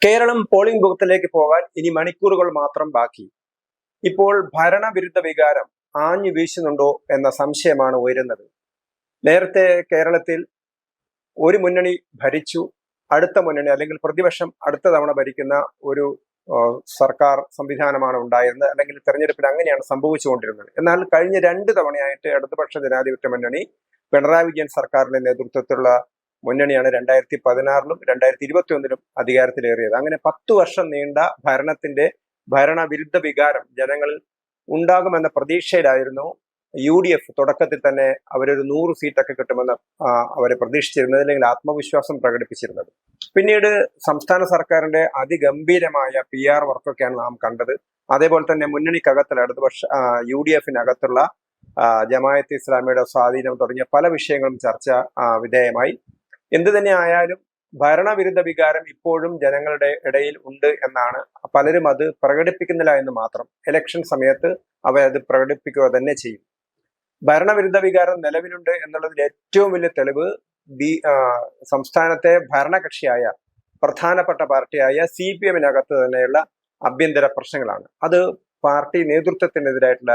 Keralam polling ബൂത്തിലേക്ക് പോകാൻ ഇനി മണിക്കൂറുകൾ മാത്രം ബാക്കി. ഇപ്പോൾ ഭരണവിരുദ്ധ വികാരം ആഞ്ഞു വീശുന്നുണ്ടോ എന്ന സംശയമാണ് ഉയരുന്നത്. നേരത്തെ കേരളത്തിൽ ഒരു മുന്നണി ഭരിച്ചു, അടുത്ത മുന്നണി അല്ലെങ്കിൽ പ്രതിപക്ഷം അടുത്ത തവണ ഭരിക്കുന്ന ഒരു സർക്കാർ സംവിധാനമാണ് ഉണ്ടായിരുന്നത്, അല്ലെങ്കിൽ തെരഞ്ഞെടുപ്പിൽ അങ്ങനെയാണ് സംഭവിച്ചുകൊണ്ടിരുന്നത്. എന്നാൽ കഴിഞ്ഞ 2 തവണയായിട്ട് ഇടതുപക്ഷ ജനാധിപത്യ മുന്നണി പിണറായി വിജയൻ സർക്കാരിന്റെ നേതൃത്വത്തിലുള്ള മുന്നണിയാണ് 2016-ലും 2021-ലും അധികാരത്തിലേറിയത്. അങ്ങനെ 10 വർഷം നീണ്ട ഭരണവിരുദ്ധ വികാരം ജനങ്ങളിൽ ഉണ്ടാകുമെന്ന പ്രതീക്ഷയിലായിരുന്നു UDF തുടക്കത്തിൽ തന്നെ അവരൊരു 100 സീറ്റൊക്കെ കിട്ടുമെന്ന് അവരെ പ്രതീക്ഷിച്ചിരുന്നത്, അല്ലെങ്കിൽ ആത്മവിശ്വാസം പ്രകടിപ്പിച്ചിരുന്നത്. പിന്നീട് സംസ്ഥാന സർക്കാരിന്റെ അതിഗംഭീരമായ PR വർക്കൊക്കെയാണ് നാം കണ്ടത്. അതേപോലെ തന്നെ മുന്നണിക്കകത്തുള്ള UDF-നകത്തുള്ള ജമാഅത്തെ ഇസ്ലാമിയുടെ സ്വാധീനം തുടങ്ങിയ പല വിഷയങ്ങളും ചർച്ച വിധേയമായി. എന്തു തന്നെ ആയാലും ഭരണവിരുദ്ധ വികാരം ഇപ്പോഴും ജനങ്ങളുടെ ഇടയിൽ ഉണ്ട് എന്നാണ്. പലരും അത് പ്രകടിപ്പിക്കുന്നില്ല എന്ന് മാത്രം. ഇലക്ഷൻ സമയത്ത് അവരത് പ്രകടിപ്പിക്കുക തന്നെ ചെയ്യും. ഭരണവിരുദ്ധ വികാരം നിലവിലുണ്ട് എന്നുള്ളതിൽ ഏറ്റവും വലിയ തെളിവ് സംസ്ഥാനത്തെ ഭരണകക്ഷിയായ പ്രധാനപ്പെട്ട പാർട്ടിയായ CPM-നകത്ത് തന്നെയുള്ള ആഭ്യന്തര പ്രശ്നങ്ങളാണ്. അത് പാർട്ടി നേതൃത്വത്തിനെതിരായിട്ടുള്ള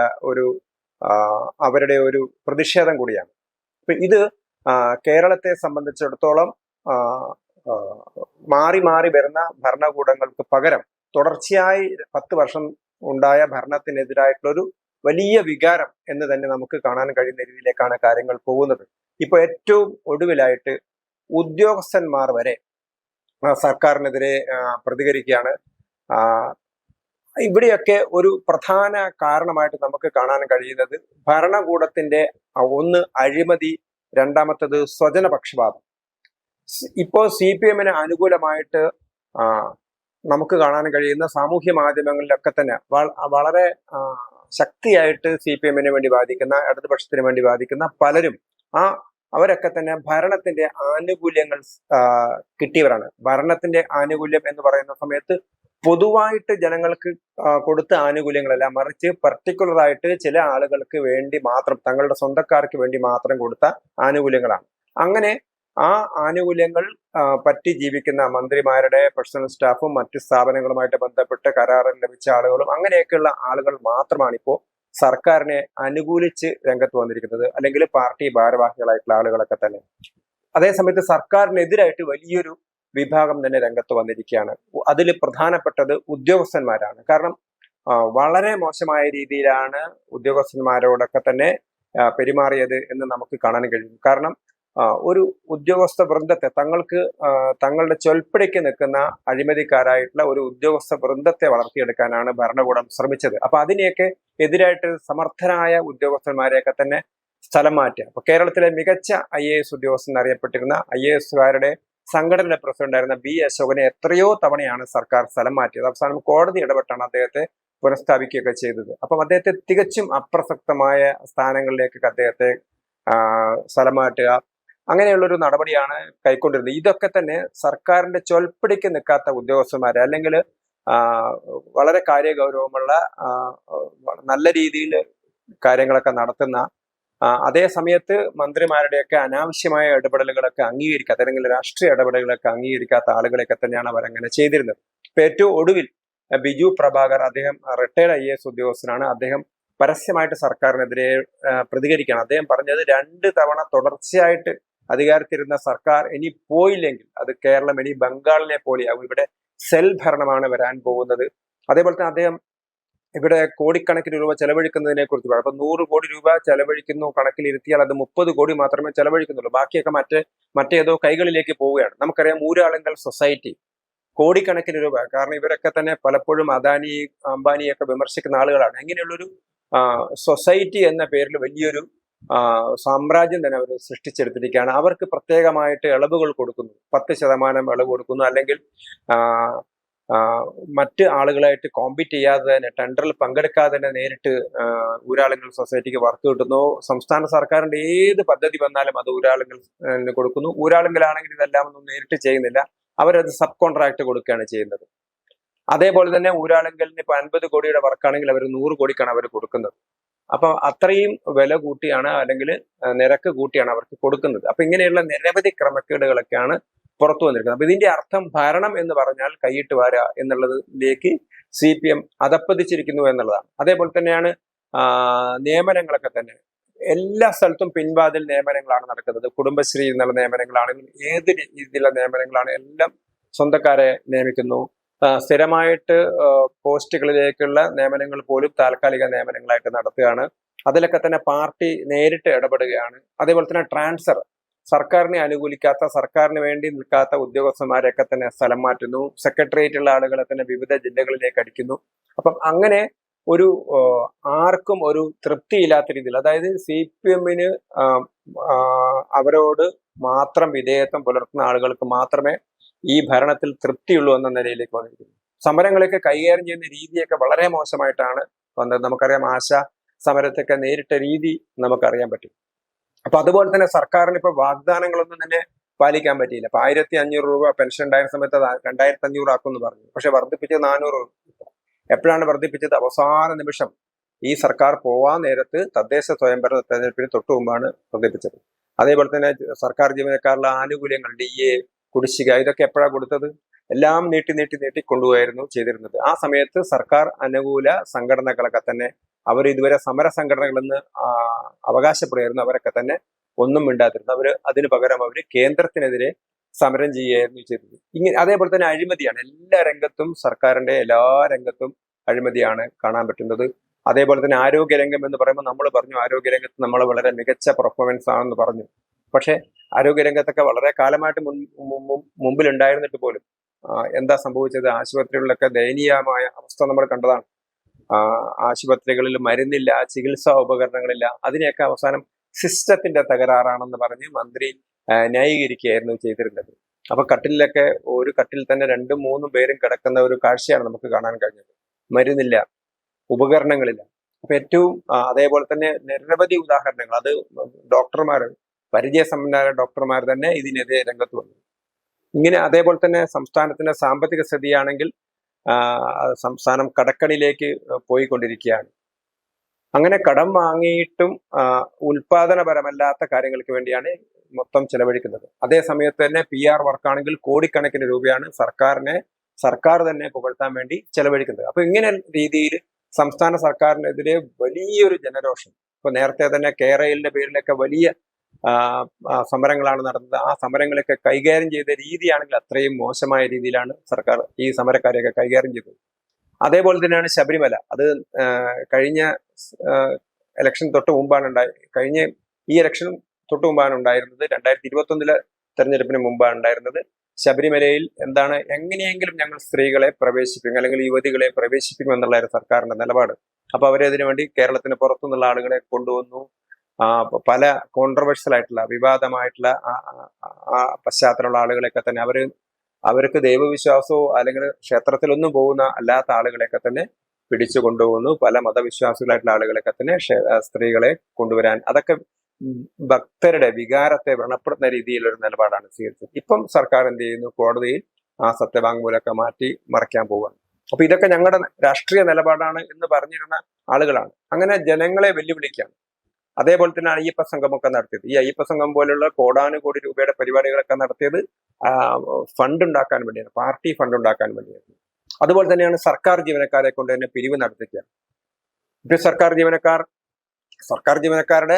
അവരുടെ ഒരു പ്രതിഷേധം കൂടിയാണ്. ഇത് കേരളത്തെ സംബന്ധിച്ചിടത്തോളം മാറി മാറി വരുന്ന ഭരണകൂടങ്ങൾക്ക് പകരം തുടർച്ചയായി 10 വർഷം ഉണ്ടായ ഭരണത്തിനെതിരായിട്ടുള്ളൊരു വലിയ വികാരം എന്ന് തന്നെ നമുക്ക് കാണാൻ കഴിയുന്ന രീതിയിലേക്കാണ് കാര്യങ്ങൾ പോകുന്നത്. ഇപ്പൊ ഏറ്റവും ഒടുവിലായിട്ട് ഉദ്യോഗസ്ഥന്മാർ വരെ സർക്കാരിനെതിരെ പ്രതികരിക്കുകയാണ്. ഇവിടെയൊക്കെ ഒരു പ്രധാന കാരണമായിട്ട് നമുക്ക് കാണാൻ കഴിയുന്നത് ഭരണകൂടത്തിന്റെ ഒന്ന് അഴിമതി, രണ്ടാമത്തത് സ്വജനപക്ഷപാതം. ഇപ്പോൾ CPM-ന് അനുകൂലമായിട്ട് നമുക്ക് കാണാൻ കഴിയുന്ന സാമൂഹ്യ മാധ്യമങ്ങളിലൊക്കെ തന്നെ വളരെ ശക്തിയായിട്ട് CPM-ന് വേണ്ടി വാദിക്കുന്ന, ഇടതുപക്ഷത്തിന് വേണ്ടി വാദിക്കുന്ന പലരും അവരൊക്കെ തന്നെ ഭരണത്തിന്റെ ആനുകൂല്യങ്ങൾ കിട്ടിയവരാണ്. ഭരണത്തിന്റെ ആനുകൂല്യം എന്ന് പറയുന്ന സമയത്ത് പൊതുവായിട്ട് ജനങ്ങൾക്ക് കൊടുത്ത ആനുകൂല്യങ്ങളല്ല, മറിച്ച് പർട്ടിക്കുലർ ആയിട്ട് ചില ആളുകൾക്ക് വേണ്ടി മാത്രം, തങ്ങളുടെ സ്വന്തക്കാർക്ക് വേണ്ടി മാത്രം കൊടുത്ത ആനുകൂല്യങ്ങളാണ്. അങ്ങനെ ആ ആനുകൂല്യങ്ങൾ പറ്റി ജീവിക്കുന്ന മന്ത്രിമാരുടെ പേഴ്സണൽ സ്റ്റാഫും മറ്റ് സ്ഥാപനങ്ങളുമായിട്ട് ബന്ധപ്പെട്ട് കരാറിൽ ലഭിച്ച ആളുകളും അങ്ങനെയൊക്കെയുള്ള ആളുകൾ മാത്രമാണ് ഇപ്പോൾ സർക്കാരിനെ അനുകൂലിച്ച് രംഗത്ത് വന്നിരിക്കുന്നത്, അല്ലെങ്കിൽ പാർട്ടി ഭാരവാഹികളായിട്ടുള്ള ആളുകളൊക്കെ തന്നെ. അതേസമയത്ത് സർക്കാരിനെതിരായിട്ട് വലിയൊരു വിഭാഗം തന്നെ രംഗത്ത് വന്നിരിക്കുകയാണ്. അതിൽ പ്രധാനപ്പെട്ടത് ഉദ്യോഗസ്ഥന്മാരാണ്. കാരണം വളരെ മോശമായ രീതിയിലാണ് ഉദ്യോഗസ്ഥന്മാരോടൊക്കെ തന്നെ പെരുമാറിയത് എന്ന് നമുക്ക് കാണാൻ കഴിയും. കാരണം ഒരു ഉദ്യോഗസ്ഥ വൃന്ദത്തെ തങ്ങളുടെ ചൊൽപ്പടിക്ക് നിൽക്കുന്ന അഴിമതിക്കാരായിട്ടുള്ള ഒരു ഉദ്യോഗസ്ഥ വൃന്ദത്തെ വളർത്തിയെടുക്കാനാണ് ഭരണകൂടം ശ്രമിച്ചത്. അപ്പൊ അതിനെയൊക്കെ എതിരായിട്ട് സമർത്ഥരായ ഉദ്യോഗസ്ഥന്മാരെയൊക്കെ തന്നെ സ്ഥലം മാറ്റുക. അപ്പൊ കേരളത്തിലെ മികച്ച IAS ഉദ്യോഗസ്ഥൻ എന്നറിയപ്പെട്ടിരുന്ന IAS-കാരുടെ സംഘടനയുടെ പ്രസിഡന്റായിരുന്ന B. അശോകനെ എത്രയോ തവണയാണ് സർക്കാർ സ്ഥലം മാറ്റിയത്. അവസാനം കോടതി ഇടപെട്ടാണ് അദ്ദേഹത്തെ പുനഃസ്ഥാപിക്കുകയൊക്കെ ചെയ്തത്. അപ്പം അദ്ദേഹത്തെ തികച്ചും അപ്രസക്തമായ സ്ഥാനങ്ങളിലേക്ക് അദ്ദേഹത്തെ സ്ഥലം മാറ്റുക, അങ്ങനെയുള്ളൊരു നടപടിയാണ് കൈക്കൊണ്ടിരുന്നത്. ഇതൊക്കെ തന്നെ സർക്കാരിന്റെ ചൊൽപ്പടിക്ക് നിൽക്കാത്ത ഉദ്യോഗസ്ഥന്മാരെ, അല്ലെങ്കിൽ വളരെ കാര്യഗൗരവമുള്ള നല്ല രീതിയിൽ കാര്യങ്ങളൊക്കെ നടത്തുന്ന, അതേ സമയത്ത് മന്ത്രിമാരുടെയൊക്കെ അനാവശ്യമായ ഇടപെടലുകളൊക്കെ അംഗീകരിക്കാത്ത, അല്ലെങ്കിൽ രാഷ്ട്രീയ ഇടപെടലുകളൊക്കെ അംഗീകരിക്കാത്ത ആളുകളെയൊക്കെ തന്നെയാണ് അവരങ്ങനെ ചെയ്തിരുന്നത്. ഇപ്പൊ ഏറ്റവും ഒടുവിൽ ബിജു പ്രഭാകർ, അദ്ദേഹം റിട്ടയർഡ് IAS ഉദ്യോഗസ്ഥനാണ്. അദ്ദേഹം പരസ്യമായിട്ട് സർക്കാരിനെതിരെ പ്രതികരിക്കുകയാണ്. അദ്ദേഹം പറഞ്ഞത് 2 തവണ തുടർച്ചയായിട്ട് അധികാരത്തിരുന്ന സർക്കാർ ഇനി പോയില്ലെങ്കിൽ അത് കേരളം ഇനി ബംഗാളിനെ പോലെയാകും, ഇവിടെ സെൽ ഭരണമാണ് വരാൻ പോകുന്നത്. അതേപോലെ തന്നെ അദ്ദേഹം ഇവിടെ കോടിക്കണക്കിന് രൂപ ചെലവഴിക്കുന്നതിനെ കുറിച്ച് പറയും. അപ്പൊ 100 കോടി രൂപ ചെലവഴിക്കുന്നു കണക്കിലിരുത്തിയാൽ അത് 30 കോടി മാത്രമേ ചെലവഴിക്കുന്നുള്ളൂ, ബാക്കിയൊക്കെ മറ്റേതോ കൈകളിലേക്ക് പോവുകയാണ്. നമുക്കറിയാം ഊരാളുങ്കൽ സൊസൈറ്റി കോടിക്കണക്കിന് രൂപ, കാരണം ഇവരൊക്കെ തന്നെ പലപ്പോഴും അദാനി അംബാനിയൊക്കെ വിമർശിക്കുന്ന ആളുകളാണ്. ഇങ്ങനെയുള്ളൊരു സൊസൈറ്റി എന്ന പേരിൽ വലിയൊരു സാമ്രാജ്യം തന്നെ അവർ സൃഷ്ടിച്ചെടുത്തിരിക്കുകയാണ്. അവർക്ക് പ്രത്യേകമായിട്ട് ഇളവുകൾ കൊടുക്കുന്നു, 10% ഇളവ് കൊടുക്കുന്നു, അല്ലെങ്കിൽ മറ്റ് ആളുകളായിട്ട് കോമ്പീറ്റ് ചെയ്യാതെ തന്നെ, ടെൻഡറിൽ പങ്കെടുക്കാതെ തന്നെ നേരിട്ട് ഊരാളുങ്കൽ സൊസൈറ്റിക്ക് വർക്ക് കിട്ടുന്നു. സംസ്ഥാന സർക്കാരിന്റെ ഏത് പദ്ധതി വന്നാലും അത് ഊരാളുങ്കൽ കൊടുക്കുന്നു. ഊരാളുങ്കലാണെങ്കിൽ ഇതെല്ലാം ഒന്നും നേരിട്ട് ചെയ്യുന്നില്ല, അവരത് സബ് കോൺട്രാക്ട് കൊടുക്കുകയാണ് ചെയ്യുന്നത്. അതേപോലെ തന്നെ ഊരാളുങ്കലിന് ഇപ്പൊ 50 കോടിയുടെ വർക്കാണെങ്കിൽ അവർ 100 കോടിക്കാണ് അവർ കൊടുക്കുന്നത്. അപ്പൊ അത്രയും വില കൂട്ടിയാണ്, അല്ലെങ്കിൽ നിരക്ക് കൂട്ടിയാണ് അവർക്ക് കൊടുക്കുന്നത്. അപ്പൊ ഇങ്ങനെയുള്ള നിരവധി ക്രമക്കേടുകളൊക്കെയാണ് പുറത്തു വന്നിരിക്കുന്നത്. അപ്പൊ ഇതിന്റെ അർത്ഥം ഭരണം എന്ന് പറഞ്ഞാൽ കൈയിട്ട് വാരുക എന്നുള്ളതിലേക്ക് CPM അധപ്പതിച്ചിരിക്കുന്നു എന്നുള്ളതാണ്. അതേപോലെ തന്നെയാണ് നിയമനങ്ങളൊക്കെ തന്നെ എല്ലാ സ്ഥലത്തും പിൻവാതിൽ നിയമനങ്ങളാണ് നടക്കുന്നത്. കുടുംബശ്രീ എന്നുള്ള നിയമനങ്ങളാണെങ്കിലും ഏത് രീതിയിലുള്ള നിയമനങ്ങളാണ് എല്ലാം സ്വന്തക്കാരെ നിയമിക്കുന്നു. സ്ഥിരമായിട്ട് പോസ്റ്റുകളിലേക്കുള്ള നിയമനങ്ങൾ പോലും താൽക്കാലിക നിയമനങ്ങളായിട്ട് നടത്തുകയാണ്. അതിലൊക്കെ തന്നെ പാർട്ടി നേരിട്ട് ഇടപെടുകയാണ്. അതേപോലെ തന്നെ ട്രാൻസ്ഫർ, സർക്കാരിനെ അനുകൂലിക്കാത്ത, സർക്കാരിന് വേണ്ടി നിൽക്കാത്ത ഉദ്യോഗസ്ഥന്മാരെയൊക്കെ തന്നെ സ്ഥലം മാറ്റുന്നു. സെക്രട്ടേറിയറ്റുള്ള ആളുകളെ തന്നെ വിവിധ ജില്ലകളിലേക്ക് അടിക്കുന്നു. അപ്പം അങ്ങനെ ഒരു ആർക്കും ഒരു തൃപ്തിയില്ലാത്ത രീതിയിൽ, അതായത് CPM-ന് അവരോട് മാത്രം വിധേയത്വം പുലർത്തുന്ന ആളുകൾക്ക് മാത്രമേ ഈ ഭരണത്തിൽ തൃപ്തിയുള്ളൂ എന്ന നിലയിലേക്ക് വന്നിരിക്കുന്നു. സമരങ്ങളൊക്കെ കൈകാര്യം ചെയ്യുന്ന രീതിയൊക്കെ വളരെ മോശമായിട്ടാണ് വന്നത്. നമുക്കറിയാം, ആശാ സമരത്തൊക്കെ നേരിട്ട രീതി നമുക്കറിയാൻ പറ്റും. അപ്പൊ അതുപോലെ തന്നെ സർക്കാരിന് ഇപ്പൊ വാഗ്ദാനങ്ങളൊന്നും തന്നെ പാലിക്കാൻ പറ്റിയില്ല. ഇപ്പൊ 1500 രൂപ പെൻഷൻ ഉണ്ടായിരുന്ന സമയത്ത് 2500 ആക്കുമെന്ന് പറഞ്ഞു. പക്ഷെ വർദ്ധിപ്പിച്ചത് 400 രൂപ. എപ്പോഴാണ് വർദ്ധിപ്പിച്ചത്? അവസാന നിമിഷം ഈ സർക്കാർ പോവാൻ നേരത്ത് തദ്ദേശ സ്വയംഭരണ തെരഞ്ഞെടുപ്പിന് തൊട്ടു മുമ്പാണ് വർദ്ധിപ്പിച്ചത്. അതേപോലെ തന്നെ സർക്കാർ ജീവനക്കാരുടെ ആനുകൂല്യങ്ങൾ, DA, കുടിശ്ശിക, ഇതൊക്കെ എപ്പോഴാണ് കൊടുത്തത്? എല്ലാം നീട്ടി കൊണ്ടുപോയായിരുന്നു ചെയ്തിരുന്നത്. ആ സമയത്ത് സർക്കാർ അനുകൂല സംഘടനകളൊക്കെ തന്നെ, അവർ ഇതുവരെ സമര സംഘടനകളെന്ന് അവകാശപ്പെടുകയായിരുന്നു, അവരൊക്കെ തന്നെ ഒന്നും മിണ്ടാതിരുന്നു. അതിന് പകരം അവർ കേന്ദ്രത്തിനെതിരെ സമരം ചെയ്യുകയായിരുന്നു ചെയ്തത്. അതേപോലെ തന്നെ അഴിമതിയാണ് എല്ലാ രംഗത്തും, സർക്കാരിന്റെ എല്ലാ രംഗത്തും അഴിമതിയാണ് കാണാൻ പറ്റുന്നത്. അതേപോലെ തന്നെ ആരോഗ്യരംഗം എന്ന് പറയുമ്പോൾ നമ്മൾ പറഞ്ഞു, ആരോഗ്യരംഗത്ത് നമ്മൾ വളരെ മികച്ച പെർഫോമൻസ് ആണെന്ന് പറഞ്ഞു. പക്ഷെ ആരോഗ്യരംഗത്തൊക്കെ വളരെ കാലമായിട്ട് മുമ്പിൽ ഉണ്ടായിരുന്നിട്ട് പോലും എന്താ സംഭവിച്ചത്? ആശുപത്രികളിലൊക്കെ ദയനീയമായ അവസ്ഥ നമ്മൾ കണ്ടതാണ്. ആശുപത്രികളിൽ മരുന്നില്ല, ചികിത്സാ ഉപകരണങ്ങളില്ല. അതിനെയൊക്കെ അവസാനം സിസ്റ്റത്തിന്റെ തകരാറാണെന്ന് പറഞ്ഞ് മന്ത്രി ന്യായീകരിക്കുകയായിരുന്നു ചെയ്തിരുന്നത്. അപ്പൊ കട്ടിലൊക്കെ ഒരു കട്ടിൽ തന്നെ 2-3 പേരും കിടക്കുന്ന ഒരു കാഴ്ചയാണ് നമുക്ക് കാണാൻ കഴിഞ്ഞത്. മരുന്നില്ല, ഉപകരണങ്ങളില്ല. അപ്പൊ ഏറ്റവും അതേപോലെ തന്നെ നിരവധി ഉദാഹരണങ്ങൾ, അത് ഡോക്ടർമാർ, പരിചയസമ്പന്നരായ ഡോക്ടർമാർ തന്നെ ഇതിനെതിരെ രംഗത്ത് വന്നു. ഇങ്ങനെ അതേപോലെ തന്നെ സംസ്ഥാനത്തിന്റെ സാമ്പത്തിക സ്ഥിതിയാണെങ്കിൽ സംസ്ഥാനം കടക്കണിലേക്ക് പോയിക്കൊണ്ടിരിക്കുകയാണ്. അങ്ങനെ കടം വാങ്ങിയിട്ടും ഉൽപാദനപരമല്ലാത്ത കാര്യങ്ങൾക്ക് വേണ്ടിയാണ് മൊത്തം ചെലവഴിക്കുന്നത്. അതേ സമയത്ത് തന്നെ PR വർക്കാണെങ്കിൽ കോടിക്കണക്കിന് രൂപയാണ് സർക്കാർ തന്നെ പുകഴ്ത്താൻ വേണ്ടി ചെലവഴിക്കുന്നത്. അപ്പൊ ഇങ്ങനെ രീതിയിൽ സംസ്ഥാന സർക്കാരിനെതിരെ വലിയൊരു ജനരോഷം. ഇപ്പൊ നേരത്തെ തന്നെ കേരളയുടെ പേരിലൊക്കെ വലിയ സമരങ്ങളാണ് നടന്നത്. ആ സമരങ്ങളൊക്കെ കൈകാര്യം ചെയ്ത രീതിയാണെങ്കിൽ അത്രയും മോശമായ രീതിയിലാണ് സർക്കാർ ഈ സമരക്കാരെയൊക്കെ കൈകാര്യം ചെയ്തത്. അതേപോലെ തന്നെയാണ് ശബരിമല. അത് കഴിഞ്ഞ ഇലക്ഷൻ തൊട്ട് മുമ്പാണ് ഈ ഇലക്ഷൻ തൊട്ട് മുമ്പാണ് ഉണ്ടായിരുന്നത്. 2021 തെരഞ്ഞെടുപ്പിന് മുമ്പാണ് ഉണ്ടായിരുന്നത്. ശബരിമലയിൽ എങ്ങനെയെങ്കിലും ഞങ്ങൾ സ്ത്രീകളെ പ്രവേശിപ്പിക്കും, അല്ലെങ്കിൽ യുവതികളെ പ്രവേശിപ്പിക്കും എന്നുള്ളൊരു സർക്കാരിന്റെ നിലപാട്. അപ്പൊ അവരതിനു വേണ്ടി കേരളത്തിന് പുറത്തുനിന്നുള്ള ആളുകളെ കൊണ്ടുവന്നു. പല കോൺട്രവേഴ്സ്യൽ ആയിട്ടുള്ള, വിവാദമായിട്ടുള്ള പശ്ചാത്തലമുള്ള ആളുകളെയൊക്കെ തന്നെ അവർക്ക് ദൈവവിശ്വാസമോ അല്ലെങ്കിൽ ക്ഷേത്രത്തിലൊന്നും പോകുന്ന അല്ലാത്ത ആളുകളെയൊക്കെ തന്നെ പിടിച്ചു കൊണ്ടുപോകുന്നു. പല മതവിശ്വാസികളായിട്ടുള്ള ആളുകളെയൊക്കെ തന്നെ സ്ത്രീകളെ കൊണ്ടുവരാൻ, അതൊക്കെ ഭക്തരുടെ വികാരത്തെ വ്രണപ്പെടുത്തുന്ന രീതിയിലൊരു നിലപാടാണ് സ്വീകരിച്ചത്. ഇപ്പം സർക്കാർ എന്ത് ചെയ്യുന്നു? കോടതിയിൽ ആ സത്യവാങ്മൂലമൊക്കെ മാറ്റി മറയ്ക്കാൻ പോവുകയാണ്. അപ്പൊ ഇതൊക്കെ ഞങ്ങളുടെ രാഷ്ട്രീയ നിലപാടാണ് എന്ന് പറഞ്ഞിരുന്ന ആളുകളാണ്. അങ്ങനെ ജനങ്ങളെ വെല്ലുവിളിക്കുകയാണ്. അതേപോലെ തന്നെ അയ്യപ്പ സംഘമൊക്കെ നടത്തിയത്, ഈ അയ്യപ്പ സംഘം പോലുള്ള കോടാനുകോടി രൂപയുടെ പരിപാടികളൊക്കെ നടത്തിയത് ഫണ്ട് ഉണ്ടാക്കാൻ വേണ്ടിയാണ്, പാർട്ടി ഫണ്ട് ഉണ്ടാക്കാൻ വേണ്ടിയാണ്. അതുപോലെ തന്നെയാണ് സർക്കാർ ജീവനക്കാരെ കൊണ്ട് തന്നെ പിരിവ് നടത്തിക്കുക. ഇപ്പൊ സർക്കാർ ജീവനക്കാരുടെ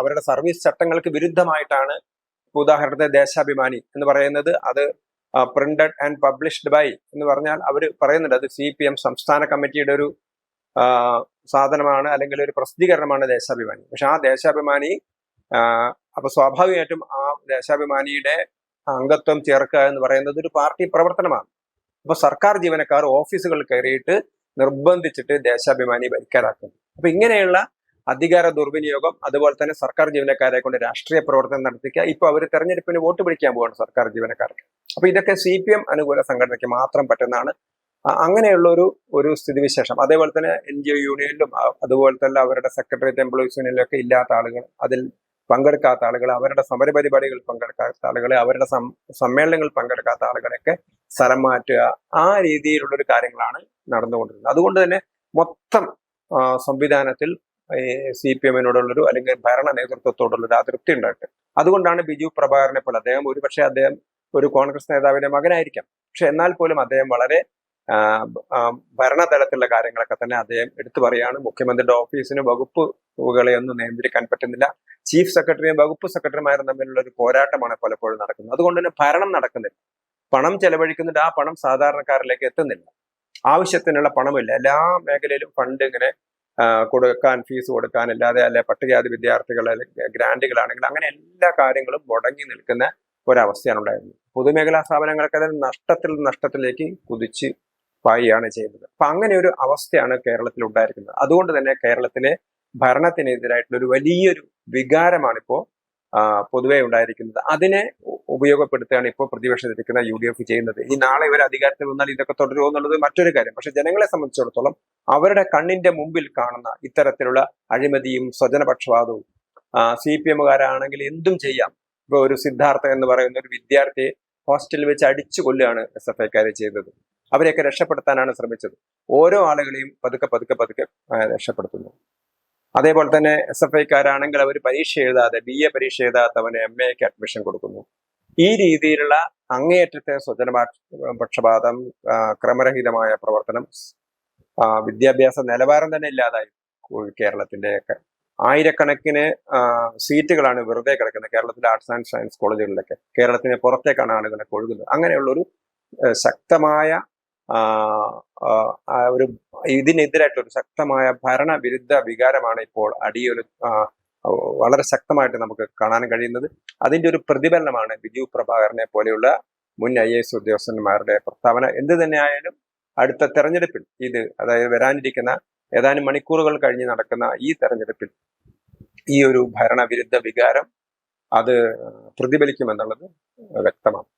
അവരുടെ സർവീസ് ചട്ടങ്ങൾക്ക് വിരുദ്ധമായിട്ടാണ്. ഉദാഹരണത്തിന് ദേശാഭിമാനി എന്ന് പറയുന്നത്, അത് പ്രിന്റഡ് ആൻഡ് പബ്ലിഷ്ഡ് ബൈ എന്ന് പറഞ്ഞാൽ അവർ പറയുന്നുണ്ട് അത് CPM സംസ്ഥാന കമ്മിറ്റിയുടെ ഒരു സാധനമാണ്, അല്ലെങ്കിൽ ഒരു പ്രസിദ്ധീകരണമാണ് ദേശാഭിമാനി. പക്ഷെ ആ ദേശാഭിമാനി അപ്പൊ സ്വാഭാവികമായിട്ടും ആ ദേശാഭിമാനിയുടെ അംഗത്വം ചേർക്കുക എന്ന് പറയുന്നത് ഒരു പാർട്ടി പ്രവർത്തനമാണ്. അപ്പൊ സർക്കാർ ജീവനക്കാർ ഓഫീസുകളിൽ കയറിയിട്ട് നിർബന്ധിച്ചിട്ട് ദേശാഭിമാനി ഭരിക്കാനാക്കുന്നു. അപ്പൊ ഇങ്ങനെയുള്ള അധികാര ദുർവിനിയോഗം, അതുപോലെ തന്നെ സർക്കാർ ജീവനക്കാരെ കൊണ്ട് രാഷ്ട്രീയ പ്രവർത്തനം നടത്തിക്കുക. ഇപ്പൊ അവർ തെരഞ്ഞെടുപ്പിന് വോട്ട് പിടിക്കാൻ പോവാണ് സർക്കാർ ജീവനക്കാർക്ക്. അപ്പൊ ഇതൊക്കെ CPM അനുകൂല സംഘടനയ്ക്ക് മാത്രം പറ്റുന്നതാണ്. അങ്ങനെയുള്ള ഒരു സ്ഥിതിവിശേഷം. അതേപോലെ തന്നെ NGO യൂണിയനിലും അതുപോലെ തന്നെ അവരുടെ സെക്രട്ടേറിയറ്റ് എംപ്ലോയീസ് യൂണിയനിലും ഒക്കെ ഇല്ലാത്ത ആളുകൾ, അതിൽ പങ്കെടുക്കാത്ത ആളുകൾ, അവരുടെ സമരപരിപാടികളിൽ പങ്കെടുക്കാത്ത ആളുകളെ, അവരുടെ സമ്മേളനങ്ങളിൽ പങ്കെടുക്കാത്ത ആളുകളെയൊക്കെ സ്ഥലം മാറ്റുക, ആ രീതിയിലുള്ളൊരു കാര്യങ്ങളാണ് നടന്നുകൊണ്ടിരുന്നത്. അതുകൊണ്ട് തന്നെ മൊത്തം സംവിധാനത്തിൽ CPM-നോടുള്ളൊരു, അല്ലെങ്കിൽ ഭരണ നേതൃത്വത്തോടുള്ളൊരു അതൃപ്തി ഉണ്ടായിട്ട്, അതുകൊണ്ടാണ് ബിജു പ്രഭാകരനെ പോലെ അദ്ദേഹം ഒരു കോൺഗ്രസ് നേതാവിന്റെ മകനായിരിക്കാം. പക്ഷെ എന്നാൽ പോലും അദ്ദേഹം വളരെ ഭരണതലത്തിലുള്ള കാര്യങ്ങളൊക്കെ തന്നെ അദ്ദേഹം എടുത്തു പറയാണ്. മുഖ്യമന്ത്രിയുടെ ഓഫീസിന് വകുപ്പുകളെ ഒന്നും നിയന്ത്രിക്കാൻ പറ്റുന്നില്ല. ചീഫ് സെക്രട്ടറിയും വകുപ്പ് സെക്രട്ടറിമാരും തമ്മിലുള്ള ഒരു പോരാട്ടമാണ് പലപ്പോഴും നടക്കുന്നത്. അതുകൊണ്ട് തന്നെ ഭരണം നടക്കുന്നില്ല. പണം ചെലവഴിക്കുന്നുണ്ട്, ആ പണം സാധാരണക്കാരിലേക്ക് എത്തുന്നില്ല. ആവശ്യത്തിനുള്ള പണമില്ല. എല്ലാ മേഖലയിലും ഫണ്ട് ഇങ്ങനെ കൊടുക്കാൻ, ഫീസ് കൊടുക്കാൻ, അല്ലെ പട്ടികജാതി വിദ്യാർത്ഥികളെ ഗ്രാന്റുകളാണെങ്കിൽ അങ്ങനെ എല്ലാ കാര്യങ്ങളും മുടങ്ങി നിൽക്കുന്ന ഒരവസ്ഥയാണ് ഉണ്ടായിരുന്നത്. പൊതുമേഖലാ സ്ഥാപനങ്ങളൊക്കെ നഷ്ടത്തിലേക്ക് കുതിച്ച് പായുകയാണ് ചെയ്യുന്നത്. അപ്പൊ അങ്ങനെ ഒരു അവസ്ഥയാണ് കേരളത്തിൽ ഉണ്ടായിരിക്കുന്നത്. അതുകൊണ്ട് തന്നെ കേരളത്തിലെ ഭരണത്തിനെതിരായിട്ടുള്ള ഒരു വലിയൊരു വികാരമാണ് ഇപ്പോ പൊതുവെ ഉണ്ടായിരിക്കുന്നത്. അതിനെ ഉപയോഗപ്പെടുത്തുകയാണ് ഇപ്പോൾ പ്രതിപക്ഷത്തിരിക്കുന്ന UDF ചെയ്യുന്നത്. ഈ നാളെ ഇവർ അധികാരത്തിൽ വന്നാൽ ഇതൊക്കെ തുടരുമോ എന്നുള്ളത് മറ്റൊരു കാര്യം. പക്ഷെ ജനങ്ങളെ സംബന്ധിച്ചിടത്തോളം അവരുടെ കണ്ണിന്റെ മുമ്പിൽ കാണുന്ന ഇത്തരത്തിലുള്ള അഴിമതിയും സ്വജനപക്ഷപാതവും CPM-കാരാണെങ്കിൽ എന്തും ചെയ്യാം. ഇപ്പൊ ഒരു സിദ്ധാർത്ഥ എന്ന് പറയുന്ന ഒരു വിദ്യാർത്ഥിയെ ഹോസ്റ്റലിൽ വെച്ച് അടിച്ചു കൊല്ലുകയാണ് SFI-ക്കാർ ചെയ്തത്. അവരെയൊക്കെ രക്ഷപ്പെടുത്താനാണ് ശ്രമിച്ചത്. ഓരോ ആളുകളെയും പതുക്കെ രക്ഷപ്പെടുത്തുന്നു. അതേപോലെ തന്നെ SFI-ക്കാരാണെങ്കിൽ അവർ പരീക്ഷ എഴുതാതെ, BA പരീക്ഷ എഴുതാത്തവന് MA-ക്ക് അഡ്മിഷൻ കൊടുക്കുന്നു. ഈ രീതിയിലുള്ള അങ്ങേയറ്റത്തെ സ്വജനപക്ഷപാതം, ക്രമരഹിതമായ പ്രവർത്തനം, വിദ്യാഭ്യാസ നിലവാരം തന്നെ ഇല്ലാതായി കേരളത്തിന്റെയൊക്കെ. ആയിരക്കണക്കിന് സീറ്റുകളാണ് വെറുതെ കിടക്കുന്നത് കേരളത്തിലെ ആർട്സ് ആൻഡ് സയൻസ് കോളേജുകളിലൊക്കെ. കേരളത്തിന് പുറത്തേക്കാണ് ആളുകളൊക്കെ ഒഴുകുന്നത്. അങ്ങനെയുള്ളൊരു ശക്തമായ ഒരു ഇതിനെതിരായിട്ടുള്ള ഒരു ശക്തമായ ഭരണവിരുദ്ധ വികാരമാണ് ഇപ്പോൾ വളരെ ശക്തമായിട്ട് നമുക്ക് കാണാൻ കഴിയുന്നത്. അതിന്റെ ഒരു പ്രതിഫലനമാണ് ബിജു പ്രഭാകരനെ പോലെയുള്ള മുൻ IAS ഉദ്യോഗസ്ഥന്മാരുടെ പ്രസ്താവന. എന്ത് തന്നെയായാലും അടുത്ത തെരഞ്ഞെടുപ്പിൽ അതായത് വരാനിരിക്കുന്ന ഏതാനും മണിക്കൂറുകൾ കഴിഞ്ഞ് നടക്കുന്ന ഈ തെരഞ്ഞെടുപ്പിൽ ഈ ഒരു ഭരണവിരുദ്ധ വികാരം അത് പ്രതിഫലിക്കുമെന്നുള്ളത് വ്യക്തമാണ്.